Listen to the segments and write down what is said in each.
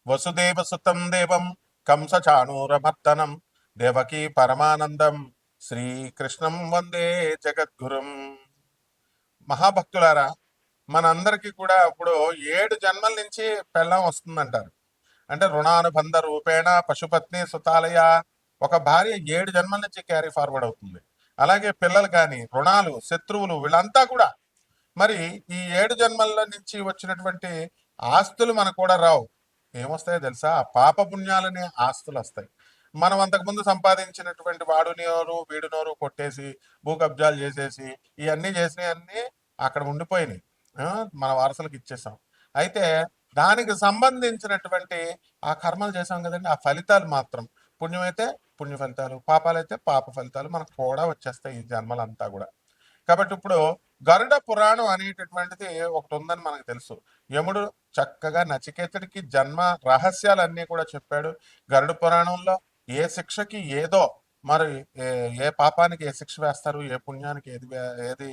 వసుదేవసుతం దేవం కంసచాణూరమర్దనం దేవకీ పరమానందం శ్రీకృష్ణం వందే జగద్గురుం. మహాభక్తులారా, మనందరికీ కూడా ఇప్పుడు 7 జన్మల నుంచి పెళ్ళాం వస్తుందంటారు. అంటే రుణానుబంధ రూపేణ పశుపత్ని సుతాలయ, ఒక భార్య 7 జన్మల నుంచి క్యారీ ఫార్వర్డ్ అవుతుంది. అలాగే పిల్లలు కానీ, రుణాలు, శత్రువులు, వీళ్ళంతా కూడా మరి ఈ 7 జన్మల నుంచి వచ్చినటువంటి ఆస్తులు మనకు కూడా రావు. ఏమొస్తాయో తెలుసా? పాప పుణ్యాలనే ఆస్తులు వస్తాయి. మనం అంతకుముందు సంపాదించినటువంటి వాడు నోరు వీడు నోరు కొట్టేసి భూ కబ్జాలు చేసేసి ఇవన్నీ చేసినవన్నీ అక్కడ ఉండిపోయినాయి. మన వారసులకు ఇచ్చేసాం. అయితే దానికి సంబంధించినటువంటి ఆ కర్మలు చేసాం కదండి, ఆ ఫలితాలు మాత్రం పుణ్యమైతే పుణ్య ఫలితాలు, పాపాలైతే పాప ఫలితాలు మనకు కూడా వచ్చేస్తాయి ఈ జన్మలంతా కూడా. కాబట్టి ఇప్పుడు గరుడ పురాణం అనేటటువంటిది ఒకటి ఉందని మనకు తెలుసు. యముడు చక్కగా నచికేతుడికి జన్మ రహస్యాలన్నీ కూడా చెప్పాడు. గరుడ పురాణంలో ఏ శిక్షకి ఏదో, మరి ఏ పాపానికి ఏ శిక్ష వేస్తారు, ఏ పుణ్యానికి ఏది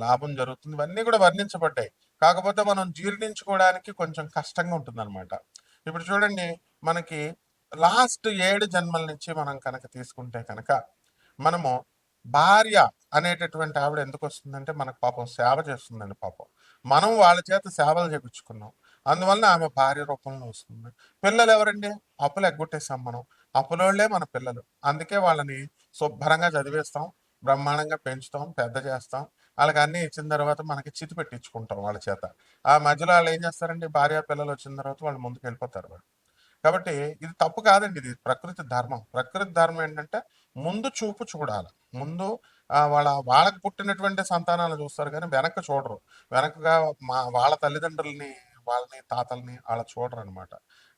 లాభం జరుగుతుంది, ఇవన్నీ కూడా వర్ణించబడ్డాయి. కాకపోతే మనం జీర్ణించుకోవడానికి కొంచెం కష్టంగా ఉంటుందన్నమాట. ఇప్పుడు చూడండి, మనకి లాస్ట్ 7 జన్మల నుంచి మనం కనుక తీసుకుంటే కనుక మనము భార్య అనేటటువంటి ఆవిడ ఎందుకు వస్తుందంటే మనకు పాపం సేవ చేస్తుందండి. పాపం మనం వాళ్ళ చేత సేవలు చేపించుకున్నాం, అందువల్ల ఆమె భార్య రూపంలో వస్తుంది. పిల్లలు ఎవరండి? అప్పులు ఎగ్గొట్టేసాం మనం, అప్పులోళ్లే మన పిల్లలు. అందుకే వాళ్ళని శుభ్రంగా చదివేస్తాం, బ్రహ్మాండంగా పెంచుతాం, పెద్ద చేస్తాం. వాళ్ళకి అన్నీ ఇచ్చిన తర్వాత మనకి చితి పెట్టించుకుంటాం వాళ్ళ చేత. ఆ మధ్యలో వాళ్ళు ఏం చేస్తారండి? భార్య పిల్లలు వచ్చిన తర్వాత వాళ్ళు ముందుకు వెళ్ళిపోతారు వాళ్ళు. కాబట్టి ఇది తప్పు కాదండి, ఇది ప్రకృతి ధర్మం. ప్రకృతి ధర్మం ఏంటంటే ముందు చూపు చూడాలి. ముందు వాళ్ళకి పుట్టినటువంటి సంతానాలు చూస్తారు కానీ వెనక్కి చూడరు. వెనకగా వాళ్ళ తల్లిదండ్రులని, వాళ్ళని, తాతల్ని వాళ్ళ చూడరు అనమాట.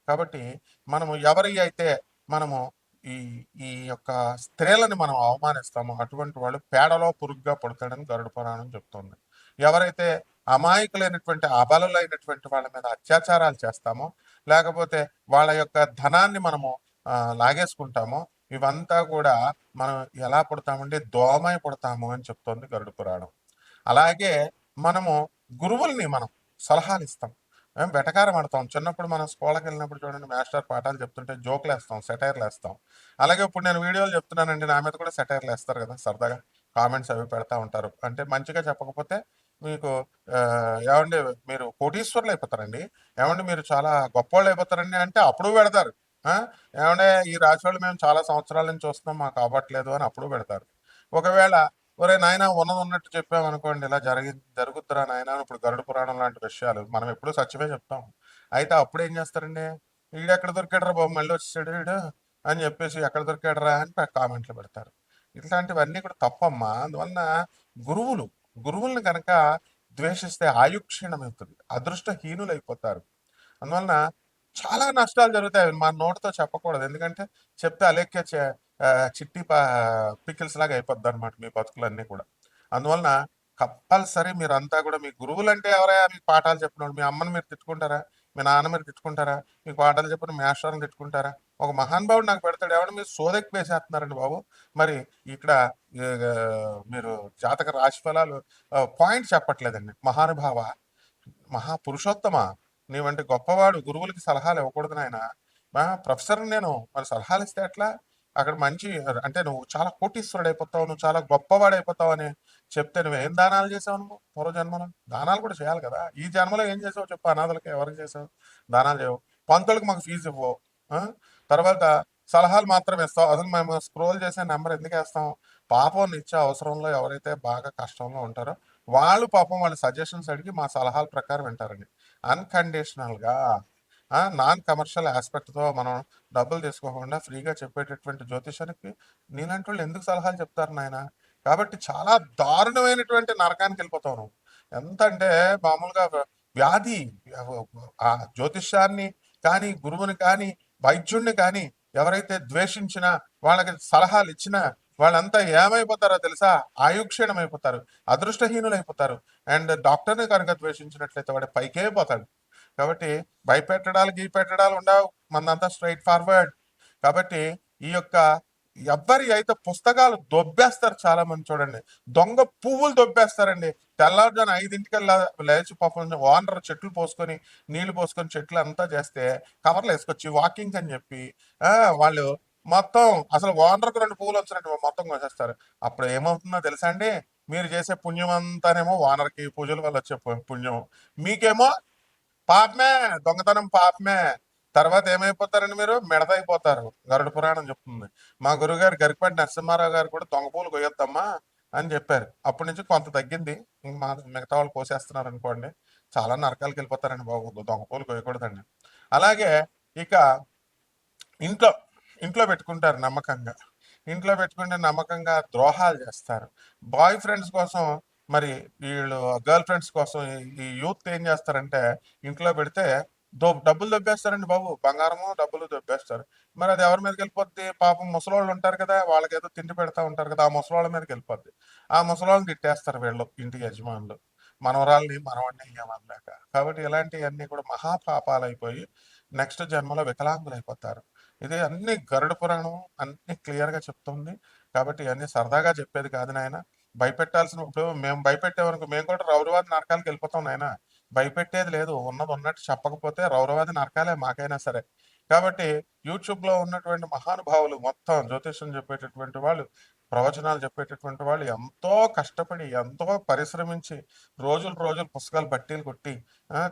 కాబట్టి మనము ఎవరి అయితే మనము ఈ ఈ యొక్క స్త్రీలని మనం అవమానిస్తామో అటువంటి వాళ్ళు పేడలో పురుగుగా పుడతాడని గరుడ పురాణం చెప్తుంది. ఎవరైతే అమాయకులైనటువంటి అబలులైనటువంటి వాళ్ళ మీద అత్యాచారాలు చేస్తామో, లేకపోతే వాళ్ళ యొక్క ధనాన్ని మనము లాగేసుకుంటామో, ఇవంతా కూడా మనం ఎలా పుడతామంటే దోమై పుడతాము అని చెప్తోంది గరుడ పురాణం. అలాగే మనము గురువుల్ని మనం సలహాలు ఇస్తాం, వెటకారం ఆడతాం. చిన్నప్పుడు మనం స్కూల్కి వెళ్ళినప్పుడు చూడండి, మాస్టర్ పాఠాలు చెప్తుంటే జోకులు వేస్తాం, సెటైర్లు వేస్తాం. అలాగే ఇప్పుడు నేను వీడియోలు చెప్తున్నానండి, నా మీద కూడా సెటైర్లు వేస్తారు కదా, సరదాగా కామెంట్స్ అవి పెడతా ఉంటారు. అంటే మంచిగా చెప్పకపోతే మీకు ఏమండి మీరు కోటీశ్వర్లు అయిపోతారండి, ఏమండి మీరు చాలా గొప్పవాళ్ళు అయిపోతారండి అంటే అప్పుడు పెడతారు. ఏమంటే ఈ రాశి వాళ్ళు మేము చాలా సంవత్సరాల నుంచి చూస్తున్నాం, మాకు అవ్వట్లేదు అని అప్పుడు పెడతారు. ఒకవేళ ఒరే నాయన ఉన్నది ఉన్నట్టు చెప్పామనుకోండి, ఇలా జరుగుతురా నాయన, ఇప్పుడు గరుడ పురాణం లాంటి విషయాలు మనం ఎప్పుడూ సత్యమే చెప్తాం. అయితే అప్పుడు ఏం చేస్తారండి? వీడు ఎక్కడ దొరికాడరా బాబు, మళ్ళీ వచ్చేసాడు వీడు అని చెప్పేసి, ఎక్కడ దొరికాడరా అని కామెంట్లు పెడతారు. ఇట్లాంటివన్నీ కూడా తప్పమ్మా. అందువలన గురువుల్ని కనుక ద్వేషిస్తే ఆయుక్షీణమవుతుంది, అదృష్టహీనులు అయిపోతారు. అందువలన చాలా నష్టాలు జరుగుతాయి. మా నోటితో చెప్పకూడదు, ఎందుకంటే చెప్తే అలెక్కే చిట్టి పికిల్స్ లాగా అయిపోద్ది అనమాట మీ బతుకులన్నీ కూడా. అందువలన కంపల్సరీ మీరంతా కూడా మీ గురువులంటే ఎవరైనా మీకు పాఠాలు చెప్పినోడు, మీ అమ్మని మీరు తిట్టుకుంటారా? మీ నాన్న మీరు తిట్టుకుంటారా? మీకు పాఠాలు చెప్పిన మేస్టర్ని తిట్టుకుంటారా? ఒక మహానుభావుడు నాకు పెడతాడు, ఎవరు మీరు సోదెక్కి వేసేస్తున్నారండి బాబు. మరి ఇక్కడ మీరు జాతక రాశి ఫలాలు పాయింట్ చెప్పట్లేదండి. మహానుభావ, మహాపురుషోత్తమ, నీవంటి గొప్పవాడు గురువులకి సలహాలు ఇవ్వకూడదు నాయన. ప్రొఫెసర్ నేను, మరి సలహాలు ఇస్తే ఎట్లా? అక్కడ మంచి అంటే నువ్వు చాలా కోటీశ్వరుడు అయిపోతావు, నువ్వు చాలా గొప్పవాడు అయిపోతావు అని చెప్తే నువ్వు ఏం దానాలు చేసావు? నువ్వు పూర్వజన్మలో దానాలు కూడా చేయాలి కదా. ఈ జన్మలో ఏం చేసావు చెప్పు? అనాథలకి ఎవరికి చేసావు? దానాలు చేయవు. పంతులకు మాకు ఫీజు ఇవ్వవు. తర్వాత సలహాలు మాత్రం ఇస్తావు. అసలు మేము స్క్రోల్ చేసే నెంబర్ ఎందుకు వేస్తాం? పాపం నిత్య అవసరంలో ఎవరైతే బాగా కష్టంలో ఉంటారో వాళ్ళు పాపం వాళ్ళ సజెషన్స్ అడిగి మా సలహాల ప్రకారం వింటారండి. అన్కండిషనల్గా నాన్ కమర్షియల్ ఆస్పెక్ట్తో మనం డబ్బులు తీసుకోకుండా ఫ్రీగా చెప్పేటటువంటి జ్యోతిషానికి నీలాంటి వాళ్ళు ఎందుకు సలహాలు చెప్తారు నాయన? కాబట్టి చాలా దారుణమైనటువంటి నరకానికి వెళ్ళిపోతావు నువ్వు. ఎంత అంటే మామూలుగా వ్యాధి, ఆ జ్యోతిష్యాన్ని కానీ, గురువుని కానీ, వైద్యుడిని కానీ ఎవరైతే ద్వేషించినా, వాళ్ళకి సలహాలు ఇచ్చినా వాళ్ళంతా ఏమైపోతారో తెలుసా? ఆయుక్షీణం అయిపోతారు, అదృష్టహీనులు అయిపోతారు. అండ్ డాక్టర్ని కనుక ద్వేషించినట్లయితే వాడు పైకే పోతాడు. కాబట్టి భయపెట్టడాలు గీపెట్టడాలు ఉండవు, మనదంతా స్ట్రైట్ ఫార్వర్డ్. కాబట్టి ఈ యొక్క ఎవ్వరి అయితే పుస్తకాలు దొబ్బేస్తారు చాలా మంది చూడండి. దొంగ పువ్వులు దొబ్బేస్తారండి. తెల్లారుజామున 5:00కల్లా లేచి పాపం ఓనర్ చెట్లు పోసుకొని, నీళ్లు పోసుకొని చెట్లు అంతా చేస్తే కవర్లు వేసుకొచ్చి వాకింగ్ అని చెప్పి వాళ్ళు మొత్తం అసలు ఓనర్‌కి 2 పువ్వులు వచ్చినట్టు మొత్తం కోసేస్తారు. అప్పుడు ఏమవుతుందో తెలుసా అండి? మీరు చేసే పుణ్యం అంతానేమో ఓనర్‌కి పూజల వల్ల వచ్చే పుణ్యం. మీకేమో పాపమే, దొంగతనం పాపమే. తర్వాత ఏమైపోతారండి మీరు? మిడతైపోతారు. గరుడ పురాణం చెప్తుంది. మా గురువుగారు గరికపాటి నరసింహారావు గారు కూడా దొంగ పూలు కొయ్యొద్దమ్మా అని చెప్పారు. అప్పటి నుంచి కొంత తగ్గింది. ఇంక మా మిగతా వాళ్ళు కోసేస్తున్నారు అనుకోండి. చాలా నరకాలకు వెళ్ళిపోతారండి బాబు. దొంగ పూలు కొయ్యకూడదండి. అలాగే ఇక ఇంట్లో ఇంట్లో పెట్టుకుంటారు నమ్మకంగా. ఇంట్లో పెట్టుకుంటే నమ్మకంగా ద్రోహాలు చేస్తారు. బాయ్ ఫ్రెండ్స్ కోసం మరి వీళ్ళు గర్ల్ ఫ్రెండ్స్ కోసం ఈ యూత్ ఏం చేస్తారంటే ఇంట్లో పెడితే డబ్బులు దొబ్బేస్తారండి బాబు. బంగారము డబ్బులు దొబ్బేస్తారు. మరి అది ఎవరి మీదకి వెళ్ళిపోద్ది? పాపం ముసలోళ్ళు ఉంటారు కదా, వాళ్ళకి ఏదో తిండి పెడతా ఉంటారు కదా, ఆ ముసలోళ్ళ మీదకి వెళ్ళిపోద్ది. ఆ ముసలోళ్ళని తిట్టేస్తారు వీళ్ళు ఇంటి యజమానులు. మనవరాల్ని మనవడిని ఏమనలేక. కాబట్టి ఇలాంటివన్నీ కూడా మహాపాపాలు అయిపోయి నెక్స్ట్ జన్మలో వికలాంగులు అయిపోతారు. ఇది అన్ని గరుడ పురాణం అన్ని క్లియర్ గా చెప్తుంది. కాబట్టి ఇవన్నీ సరదాగా చెప్పేది కాదు నాయన. భయపెట్టాల్సిన ఇప్పుడు మేము భయపెట్టేవరకు మేము కూడా రౌరవాది నరకాలకు వెళ్ళిపోతాం నాయన. భయపెట్టేది లేదు. ఉన్నది ఉన్నట్టు చెప్పకపోతే రౌరవాది నరకాలే మాకైనా సరే. కాబట్టి యూట్యూబ్ లో ఉన్నటువంటి మహానుభావులు మొత్తం జ్యోతిష్యం చెప్పేటటువంటి వాళ్ళు, ప్రవచనాలు చెప్పేటటువంటి వాళ్ళు ఎంతో కష్టపడి ఎంతో పరిశ్రమించి రోజులు రోజులు పుస్తకాలు బట్టీలు కొట్టి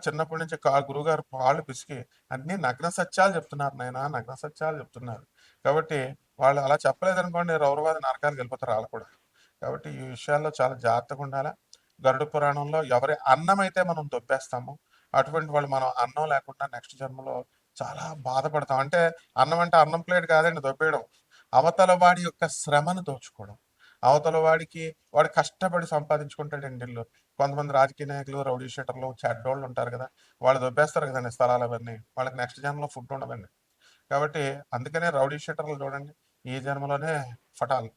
చిన్నప్పటి నుంచి గురువుగారు పాళ్ళు పిసికి అన్ని నగ్న సత్యాలు చెప్తున్నారు నాయన. నగ్న సత్యాలు చెప్తున్నారు. కాబట్టి వాళ్ళు అలా చెప్పలేదనుకోండి రౌరవాద నరకానికి వెళ్ళిపోతారు వాళ్ళు కూడా. కాబట్టి ఈ విషయాల్లో చాలా జాగ్రత్తగా ఉండాలా. గరుడ పురాణంలో ఎవరి అన్నం అయితే మనం దొబ్బేస్తామో అటువంటి వాళ్ళు మనం అన్నం లేకుండా నెక్స్ట్ జన్మలో చాలా బాధపడతాం. అంటే అన్నం అంటే అన్నం ప్లేట్ కాదండి దొబ్బేయడం. అవతల వాడి యొక్క శ్రమను దోచుకోవడం. అవతల వాడికి వాడు కష్టపడి సంపాదించుకుంటాడండి ఇల్లు. కొంతమంది రాజకీయ నాయకులు, రౌడీ షీటర్లు, చెడ్డోళ్ళు ఉంటారు కదా, వాళ్ళు దొబ్బేస్తారు కదండి స్థలాలు అవన్నీ. వాళ్ళకి నెక్స్ట్ జన్మలో ఫుడ్ ఉండదండి. కాబట్టి అందుకనే రౌడీ షీటర్లు చూడండి ఈ జన్మలోనే ఫటాల్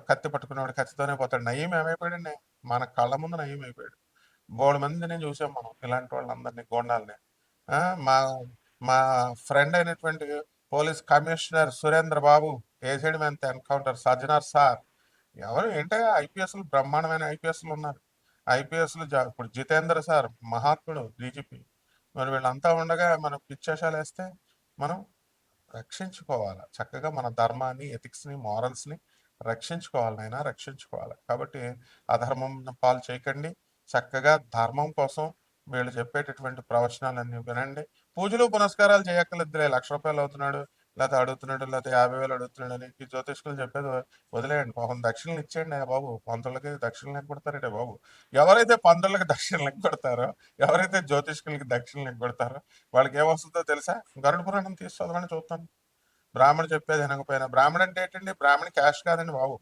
కత్తి పట్టుకునేవాడు కత్తితోనే పోతాడు. నయీం ఏమైపోయాడండి? మన కళ్ళ ముందు నయీం అయిపోయాడు. బోడు మందిని చూసాం మనం ఇలాంటి వాళ్ళందరినీ గోండాల్ని. ఆ, మా మా ఫ్రెండ్ అయినటువంటి పోలీస్ కమిషనర్ సురేంద్ర బాబు ఏసైడ్ మెంత్ ఎన్కౌంటర్ సజ్జనార్ సార్ ఎవరు ఏంటో ఐపీఎస్లు బ్రహ్మాండమైన ఐపీఎస్లు ఉన్నారు. ఐపీఎస్లు ఇప్పుడు జితేంద్ర సార్ మహాత్ముడు డీజీపీ. మరి వీళ్ళంతా ఉండగా మనం పిచ్చేషాలు వేస్తే మనం రక్షించుకోవాలి. చక్కగా మన ధర్మాన్ని, ఎథిక్స్ని, మారల్స్ని రక్షించుకోవాలి నాయన, రక్షించుకోవాలి. కాబట్టి అధర్మం పాలు చేయకండి. చక్కగా ధర్మం కోసం వీళ్ళు చెప్పేటటువంటి ప్రవచనాలన్నీ వినండి. పూజలు పునస్కారాలు చేయక్కర్లేదులే. రూ. 1,00,000 అవుతున్నాడు, లేకపోతే అడుగుతున్నాడు, లేకపోతే 50,000 అడుగుతున్నాడు అని ఈ జ్యోతిష్కులు చెప్పేది వదిలేయండి. పాపం దక్షిణలు ఇచ్చేయండి బాబు. పంతులకి దక్షిణలు ఎగ్గొడతారంటే బాబు. ఎవరైతే పంతులకి దక్షిణలు ఎగ్గొడతారో, ఎవరైతే జ్యోతిష్కులకి దక్షిణలు ఎగ్గొడతారో వాళ్ళకి ఏమొస్తుందో తెలుసా? గరుడ పురాణం తీసి చదవని చూస్తాను. బ్రాహ్మణ చెప్పేది వినకపోయినా. బ్రాహ్మణ అంటే ఏంటండి? బ్రాహ్మణ క్యాష్ కాదండి బాబు.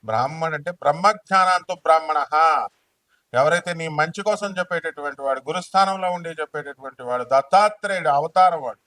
బ్రాహ్మణ అంటే బ్రహ్మజ్ఞానాంతో బ్రాహ్మణ. ఎవరైతే నీ మంచి కోసం చెప్పేటటువంటి వాడు, గురుస్థానంలో ఉండి చెప్పేటటువంటి వాడు, దత్తాత్రేయుడు అవతారం వాడు,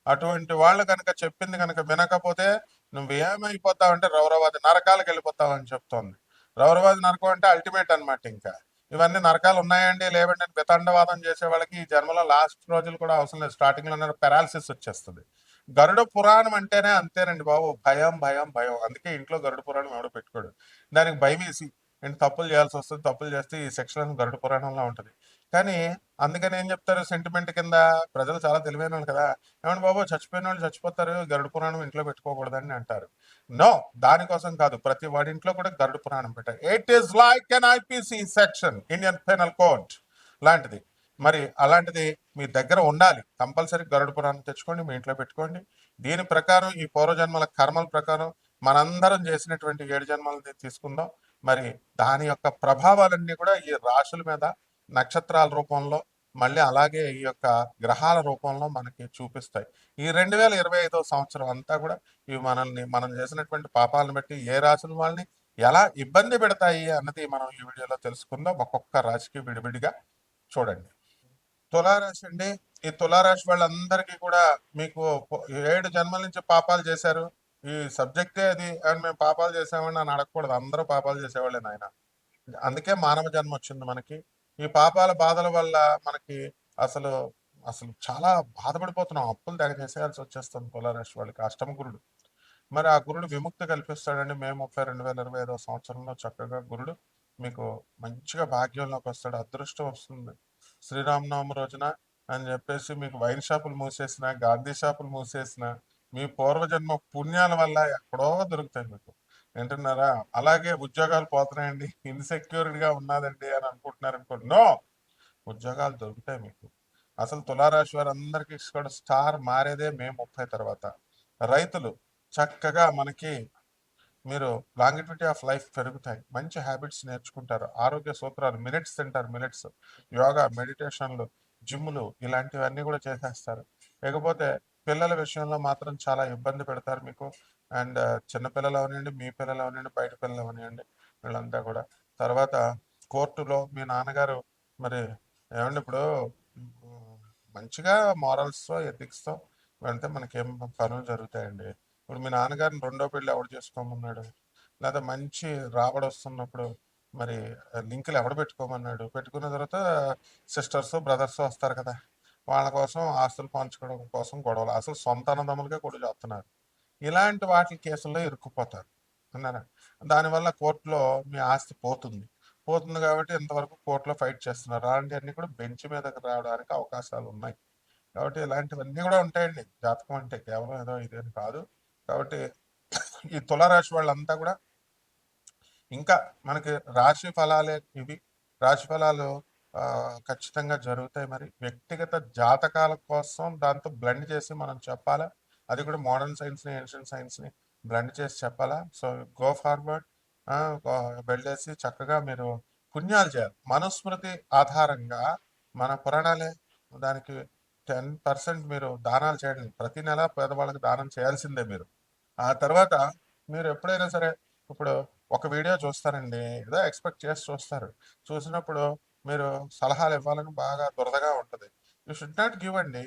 అటువంటి వాళ్ళు కనుక చెప్పింది కనుక వినకపోతే నువ్వేమైపోతావు అంటే రౌరవాది నరకాలకు వెళ్ళిపోతావు అని చెప్తోంది. రౌరవాది నరకం అంటే అల్టిమేట్ అనమాట. ఇంకా ఇవన్నీ నరకాలు ఉన్నాయండి లేవండి అని వితండవాదం చేసే వాళ్ళకి ఈ జన్మలో లాస్ట్ రోజులు కూడా అవసరం లేదు. స్టార్టింగ్ లో పెరాలసిస్ వచ్చేస్తుంది. గరుడ పురాణం అంటేనే అంతేనండి బాబు. భయం భయం భయం. అందుకే ఇంట్లో గరుడ పురాణం ఎవడో పెట్టుకోడు. దానికి భయం వేసి ఏంటి తప్పులు చేయాల్సి వస్తుంది. తప్పులు చేస్తే ఈ సెక్షన్ గరుడ పురాణంలో ఉంటది. కానీ అందుకని ఏం చెప్తారు సెంటిమెంట్ కింద? ప్రజలు చాలా తెలివైన వాళ్ళు కదా, ఏమండి బాబు చచ్చిపోయిన వాళ్ళు చచ్చిపోతారు, గరుడ పురాణం ఇంట్లో పెట్టుకోకూడదని అంటారు. నో, దానికోసం కాదు. ప్రతి వాడి ఇంట్లో కూడా గరుడ పురాణం పెట్టారు. It is like an IPC section, Indian penal code లాంటిది. మరి అలాంటిది మీ దగ్గర ఉండాలి. కంపల్సరీ గరుడ పురాణం తెచ్చుకోండి, మీ ఇంట్లో పెట్టుకోండి. దీని ప్రకారం ఈ పూర్వజన్మల కర్మల ప్రకారం మనందరం చేసినటువంటి 7 జన్మలని తీసుకుందాం. మరి దాని యొక్క ప్రభావాలన్నీ కూడా ఈ రాశుల మీద నక్షత్రాల రూపంలో, మళ్ళీ అలాగే ఈ యొక్క గ్రహాల రూపంలో మనకి చూపిస్తాయి. ఈ 2025వ సంవత్సరం అంతా కూడా ఇవి మనం చేసినటువంటి పాపాలను బట్టి ఏ రాశుల వాళ్ళని ఎలా ఇబ్బంది పెడతాయి అన్నది మనం ఈ వీడియోలో తెలుసుకుందాం. ఒక్కొక్క రాశికి విడివిడిగా చూడండి. తులారాశి అండి. ఈ తులారాశి వాళ్ళందరికీ కూడా మీకు 7 జన్మల నుంచి పాపాలు చేశారు. ఈ సబ్జెక్టే అది. అండ్ మేము పాపాలు చేసామని నన్ను అడగకూడదు. అందరూ పాపాలు చేసేవాళ్ళే నాయన. అందుకే మానవ జన్మ వచ్చింది మనకి. ఈ పాపాల బాధల వల్ల మనకి అసలు అసలు చాలా బాధపడిపోతున్నాం. అప్పులు తెగ చేసేయాల్సి వచ్చేస్తుంది తులారాశి వాళ్ళకి. అష్టమ గురుడు మరి ఆ గురుడు విముక్తి కల్పిస్తాడండి. మే 30 2025 సంవత్సరంలో చక్కగా గురుడు మీకు మంచిగా భాగ్యంలోకి వస్తాడు, అదృష్టం వస్తుంది. శ్రీరామనవమి రోజున అని చెప్పేసి మీకు వైన్ షాపులు మూసేసిన, గాంధీ షాపులు మూసేసిన, మీ పూర్వజన్మ పుణ్యాల వల్ల ఎక్కడో దొరుకుతాయి మీకు. వింటున్నారా? అలాగే ఉద్యోగాలు పోతున్నాయండి, ఇన్సెక్యూర్డ్గా ఉన్నదండి అని అనుకుంటున్నారు అనుకోండి. నో, ఉద్యోగాలు దొరుకుతాయి మీకు. అసలు తులారాశి వారందరికీ కూడా స్టార్ మారేదే మే 30 తర్వాత. రైతులు చక్కగా మనకి మీరు లాంగిట్విటీ ఆఫ్ లైఫ్ పెరుగుతాయి, మంచి హ్యాబిట్స్ నేర్చుకుంటారు, ఆరోగ్య సూత్రాలు, మిలెట్స్ తింటారు, మిలెట్స్, యోగా, మెడిటేషన్లు, జిమ్లు ఇలాంటివన్నీ కూడా చేసేస్తారు. ఇకపోతే పిల్లల విషయంలో మాత్రం చాలా ఇబ్బంది పెడతారు మీకు. అండ్ చిన్నపిల్లలు అవనివ్వండి, మీ పిల్లలు అవనివ్వండి, బయట పిల్లలు అవనివ్వండి, వీళ్ళంతా కూడా. తర్వాత కోర్టులో మీ నాన్నగారు మరి ఏమండి ఇప్పుడు మంచిగా మారల్స్తో ఎథిక్స్తో వెళ్తే మనకేం పనులు జరుగుతాయండి. ఇప్పుడు మీ నాన్నగారిని రెండో పెళ్ళి ఎవడు చేసుకోమన్నాడు? లేదా మంచి రాబడి వస్తున్నప్పుడు మరి లింకులు ఎవడు పెట్టుకోమన్నాడు? పెట్టుకున్న తర్వాత సిస్టర్స్ బ్రదర్స్ వస్తారు కదా, వాళ్ళ కోసం ఆస్తులు పంచుకోవడం కోసం గొడవలు, అసలు సొంత అన్నదమ్ములుగా కూడా చేస్తున్నారు. ఇలాంటి వాటి కేసుల్లో ఇరుక్కుపోతారు అన్నారా? దానివల్ల కోర్టులో మీ ఆస్తి పోతుంది. పోతుంది కాబట్టి ఇంతవరకు కోర్టులో ఫైట్ చేస్తున్నారు. అలాంటివన్నీ కూడా బెంచ్ మీదకి రావడానికి అవకాశాలు ఉన్నాయి. కాబట్టి ఇలాంటివన్నీ కూడా ఉంటాయండి. జాతకం అంటే కేవలం ఏదో ఇదేం కాదు. కాబట్టి ఈ తులారాశి వాళ్ళంతా కూడా ఇంకా మనకి రాశి ఫలాలే ఇవి. రాశి ఫలాలు ఖచ్చితంగా జరుగుతాయి. మరి వ్యక్తిగత జాతకాల కోసం దాంతో బ్లెండ్ చేసి మనం చెప్పాలా, అది కూడా మోడర్న్ సైన్స్ని ఏన్షియన్ సైన్స్ని బ్లెండ్ చేసి చెప్పాలా. సో గో ఫార్వర్డ్, వెళ్ళేసి చక్కగా మీరు పుణ్యాలు చేయాలి. మనుస్మృతి ఆధారంగా మన పురాణాలే దానికి 10% మీరు దానాలు చేయండి. ప్రతి నెల పేదవాళ్ళకి దానం చేయాల్సిందే మీరు. ఆ తర్వాత మీరు ఎప్పుడైనా సరే ఇప్పుడు ఒక వీడియో చూస్తారండి, ఏదో ఎక్స్పెక్ట్ చేసి చూస్తారు. చూసినప్పుడు మీరు సలహాలు ఇవ్వాలని బాగా దురదగా ఉంటుంది. యూ షుడ్ నాట్ గివ్ అండి.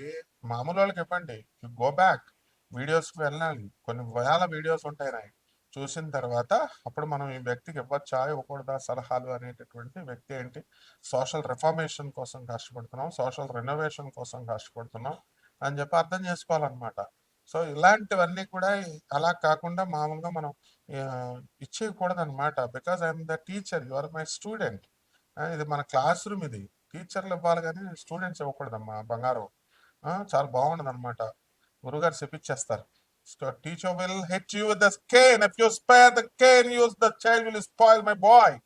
మామూలు వాళ్ళకి ఇవ్వండి. యూ గో బ్యాక్, వీడియోస్కి వెళ్ళాలి. కొన్ని వేల వీడియోస్ ఉంటాయి నాయి. చూసిన తర్వాత అప్పుడు మనం ఈ వ్యక్తికి ఇవ్వచ్చా ఇవ్వకూడదా సలహాలు అనేటటువంటి, వ్యక్తి ఏంటి, సోషల్ రిఫార్మేషన్ కోసం కష్టపడుతున్నాం, సోషల్ రెనోవేషన్ కోసం కష్టపడుతున్నాం అని చెప్పి అర్థం చేసుకోవాలన్నమాట. సో ఇలాంటివన్నీ కూడా అలా కాకుండా మామూలుగా మనం ఇచ్చేయకూడదు అనమాట. Because I'm the teacher, you are my student. ఇది మన క్లాస్ రూమ్, ఇది టీచర్లు ఇవ్వాలి కానీ స్టూడెంట్స్ ఇవ్వకూడదమ్మా బంగారం. చాలా బాగుండదు అనమాట. గురుగారు చెప్పించేస్తారు, teacher will hit you with the cane, if you spare the cane use the child will spoil my boy.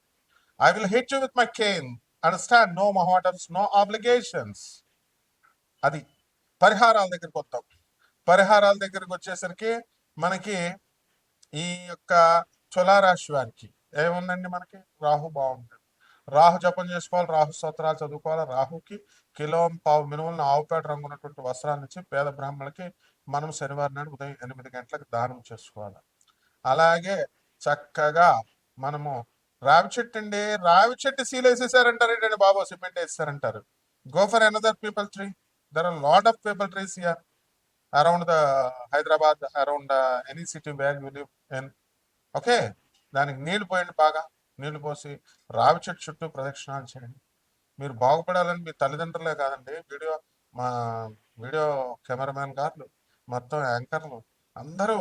I will hit you with my cane, understand, no మొహాటమ్స్, నో ఆబ్లిగేషన్స్. అది. పరిహారాల దగ్గరికి వద్దాం. పరిహారాల దగ్గరికి వచ్చేసరికి మనకి ఈ యొక్క తులారాశి వారికి ఏముందండి, మనకి రాహు బాగుంటుంది. రాహు జపం చేసుకోవాలి, రాహు స్తోత్రాలు చదువుకోవాలి. రాహుకి కిలో పావు మినుములను ఆవుపేట రంగు ఉన్నటువంటి వస్త్రాన్ని ఇచ్చి పేద బ్రాహ్మణులకి మనం శనివారం నాడు ఉదయం 8 గంటలకు దానం చేసుకోవాలి. అలాగే చక్కగా మనము రావి చెట్టు అండి, రావి చెట్టు సీల్ వేసేసారంటారేంటండి బాబు, సిమెంట్ వేసేసారంటారు. Go for another people tree. There are lot of people trees here around the Hyderabad, around any city where you live in. Okay, దానికి నీళ్లు పోయండి, బాగా నీళ్లు పోసి రావి చెట్టు చుట్టూ ప్రదక్షిణాలు చేయండి. మీరు బాగుపడాలని మీ తల్లిదండ్రులే కాదండి, మా వీడియో కెమెరామ్యాన్ గారు, మొత్తం యాంకర్లు అందరూ,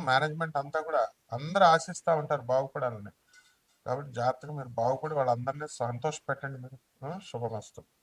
మేనేజ్మెంట్ అంతా కూడా అందరూ ఆశిస్తూ ఉంటారు బాగుపడాలని. కాబట్టి జాగ్రత్తగా మీరు బాగుపడి వాళ్ళందరినీ సంతోష పెట్టండి మీరు. శుభమస్తు.